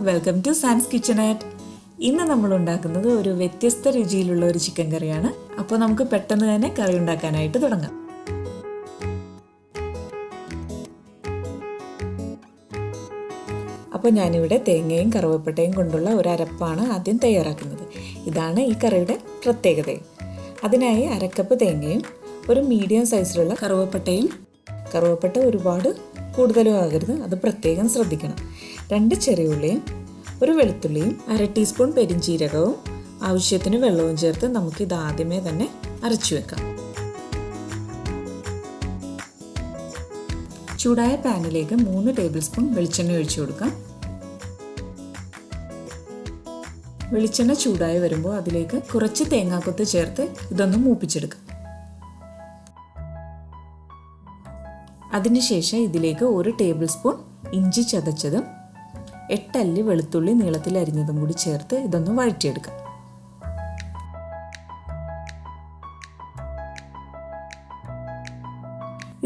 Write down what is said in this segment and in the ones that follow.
Welcome to sans കിച്ചണറ്റ്. ഇന്ന് നമ്മൾ ഉണ്ടാക്കുന്നത് ഒരു വ്യത്യസ്ത രുചിയിലുള്ള ഒരു ചിക്കൻ കറിയാണ്. അപ്പോൾ നമുക്ക് പെട്ടെന്ന് തന്നെ കറി ഉണ്ടാക്കാനായിട്ട് തുടങ്ങാം. അപ്പോൾ ഞാനിവിടെ തേങ്ങയും കറുവപ്പട്ടയും കൊണ്ടുള്ള ഒരു അരപ്പാണ് ആദ്യം തയ്യാറാക്കുന്നത്. ഇതാണ് ഈ കറിയുടെ പ്രത്യേകത. അതിനായി അരക്കപ്പ് തേങ്ങയും ഒരു മീഡിയം സൈസിലുള്ള കറുവപ്പട്ട ഒരുപാട് കൂടുതലും ആകരുത്, അത് പ്രത്യേകം ശ്രദ്ധിക്കണം. 2 ചെറിയ ഉള്ളിയും ഒരു വെളുത്തുള്ളിയും 1/2 ടീസ്പൂൺ പെരിഞ്ചീരകവും ആവശ്യത്തിന് വെള്ളവും ചേർത്ത് നമുക്കിത് ആദ്യമേ തന്നെ അരച്ചു വെക്കാം. ചൂടായ പാനിലേക്ക് 3 ടേബിൾ സ്പൂൺ വെളിച്ചെണ്ണ ഒഴിച്ചു കൊടുക്കാം. വെളിച്ചെണ്ണ ചൂടായി വരുമ്പോൾ അതിലേക്ക് കുറച്ച് തേങ്ങാക്കൊത്ത് ചേർത്ത് ഇതൊന്ന് മൂപ്പിച്ചെടുക്കാം. അതിനുശേഷം ഇതിലേക്ക് 1 ടേബിൾ സ്പൂൺ ഇഞ്ചി ചതച്ചതും 8 അല്ലി വെളുത്തുള്ളി നീളത്തിൽ അരിഞ്ഞതും കൂടി ചേർത്ത് ഇതൊന്ന് വഴറ്റിയെടുക്കാം.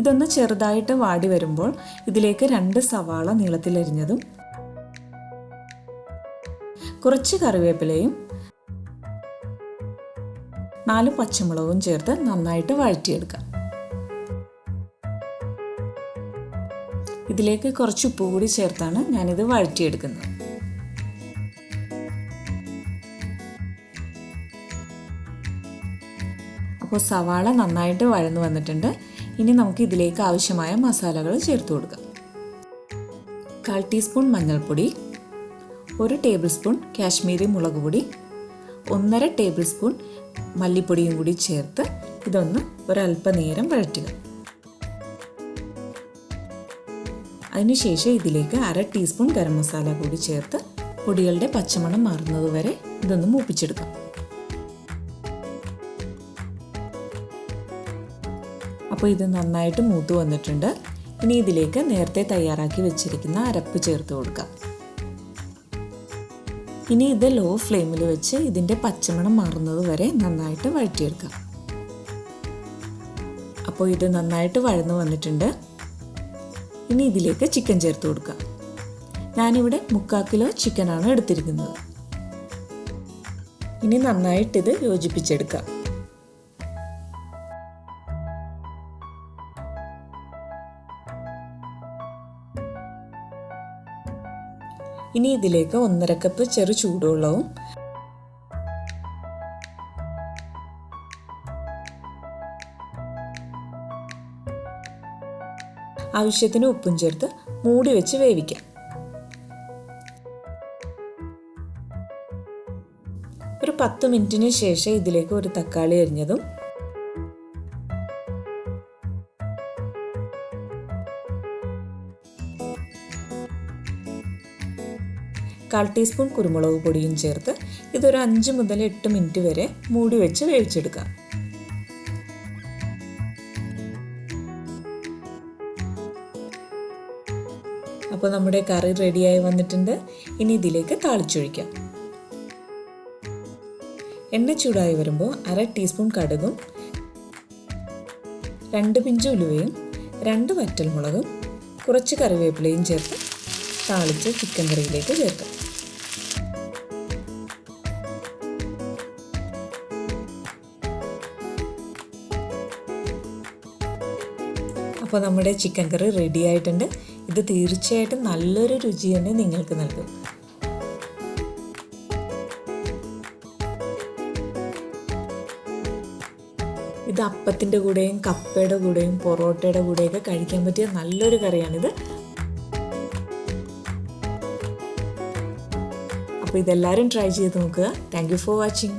ഇതൊന്ന് ചെറുതായിട്ട് വാടി വരുമ്പോൾ ഇതിലേക്ക് 2 സവാള നീളത്തിൽ അരിഞ്ഞതും കുറച്ച് കറിവേപ്പിലയും 4 പച്ചമുളകും ചേർത്ത് നന്നായിട്ട് വഴറ്റിയെടുക്കാം. ഇതിലേക്ക് കുറച്ച് ഉപ്പ് കൂടി ചേർത്താണ് ഞാനിത് വഴറ്റിയെടുക്കുന്നത്. അപ്പോൾ സവാള നന്നായിട്ട് വഴന്നു വന്നിട്ടുണ്ട്. ഇനി നമുക്ക് ഇതിലേക്ക് ആവശ്യമായ മസാലകൾ ചേർത്ത് കൊടുക്കാം. 1/4 ടീസ്പൂൺ മഞ്ഞൾപ്പൊടി, 1 ടേബിൾ സ്പൂൺ കാശ്മീരി മുളക് പൊടി, 1/2 ടേബിൾ സ്പൂൺ മല്ലിപ്പൊടിയും കൂടി ചേർത്ത് ഇതൊന്ന് ഒരല്പനേരം വഴറ്റുക. അതിനുശേഷം ഇതിലേക്ക് 1/2 ടീസ്പൂൺ ഗരം മസാല കൂടി ചേർത്ത് പൊടികളുടെ പച്ചമണം മാറുന്നത് വരെ ഇതൊന്ന് മൂപ്പിച്ചെടുക്കാം. അപ്പോൾ ഇത് നന്നായിട്ട് മൂത്ത് വന്നിട്ടുണ്ട്. ഇനി ഇതിലേക്ക് നേരത്തെ തയ്യാറാക്കി വെച്ചിരിക്കുന്ന അരപ്പ് ചേർത്ത് കൊടുക്കാം. ഇനി ഇത് ലോ ഫ്ലെയിമിൽ വെച്ച് ഇതിൻ്റെ പച്ചമണം മാറുന്നത് വരെ നന്നായിട്ട് വഴറ്റിയെടുക്കാം. അപ്പോൾ ഇത് നന്നായിട്ട് വഴന്നു വന്നിട്ടുണ്ട്. ഇനി ഇതിലേക്ക് ചിക്കൻ ചേർത്ത് കൊടുക്കാം. ഞാനിവിടെ 3/4 കിലോ ചിക്കനാണ് എടുത്തിരിക്കുന്നത്. ഇനി നന്നായിട്ടിത് യോജിപ്പിച്ചെടുക്കാം. ഇനി ഇതിലേക്ക് 1/2 കപ്പ് ചെറു ചൂടുവെള്ളവും ആവശ്യത്തിന് ഉപ്പും ചേർത്ത് മൂടി വെച്ച് വേവിക്കാം. ഒരു 10 മിനിറ്റിന് ശേഷം ഇതിലേക്ക് ഒരു തക്കാളി അരിഞ്ഞതും 1/4 ടീസ്പൂൺ കുരുമുളക് പൊടിയും ചേർത്ത് ഇതൊരു 5 മുതൽ 8 മിനിറ്റ് വരെ മൂടി വെച്ച് വേവിച്ചെടുക്കാം. അപ്പോൾ നമ്മുടെ കറി റെഡിയായി വന്നിട്ടുണ്ട്. ഇനി ഇതിലേക്ക് താളിച്ചൊഴിക്കാം. എണ്ണ ചൂടായി വരുമ്പോൾ 1/2 ടീസ്പൂൺ കടുകും 2 പിഞ്ച് ഉലുവയും 2 വറ്റൽമുളകും കുറച്ച് കറിവേപ്പിലയും ചേർത്ത് താളിച്ച് ചിക്കൻ കറിയിലേക്ക് ചേർക്കാം. അപ്പോൾ നമ്മുടെ ചിക്കൻ കറി റെഡി ആയിട്ടുണ്ട്. ഇത് തീർച്ചയായിട്ടും നല്ലൊരു രുചി തന്നെ നിങ്ങൾക്ക് നൽകും. ഇത് അപ്പത്തിൻ്റെ കൂടെയും കപ്പയുടെ കൂടെയും പൊറോട്ടയുടെ കൂടെയൊക്കെ കഴിക്കാൻ പറ്റിയ നല്ലൊരു കറിയാണിത്. അപ്പോൾ ഇതെല്ലാവരും ട്രൈ ചെയ്ത് നോക്കുക. Thank you for watching.